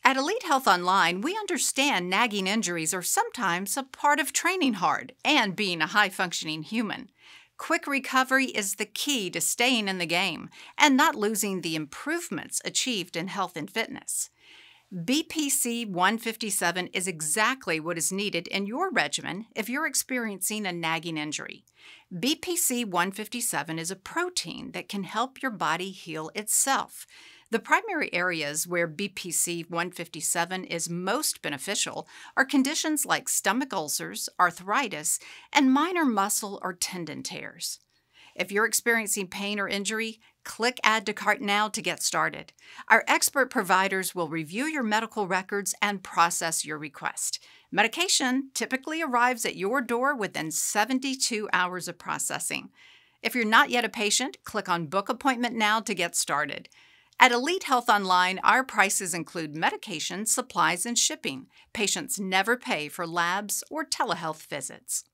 At Elite Health Online, we understand nagging injuries are sometimes a part of training hard and being a high-functioning human. Quick recovery is the key to staying in the game and not losing the improvements achieved in health and fitness. BPC 157 is exactly what is needed in your regimen if you're experiencing a nagging injury. BPC 157 is a protein that can help your body heal itself. The primary areas where BPC 157 is most beneficial are conditions like stomach ulcers, arthritis, and minor muscle or tendon tears. If you're experiencing pain or injury, click Add to Cart now to get started. Our expert providers will review your medical records and process your request. Medication typically arrives at your door within 72 hours of processing. If you're not yet a patient, click on Book Appointment now to get started. At Elite Health Online, our prices include medication, supplies, and shipping. Patients never pay for labs or telehealth visits.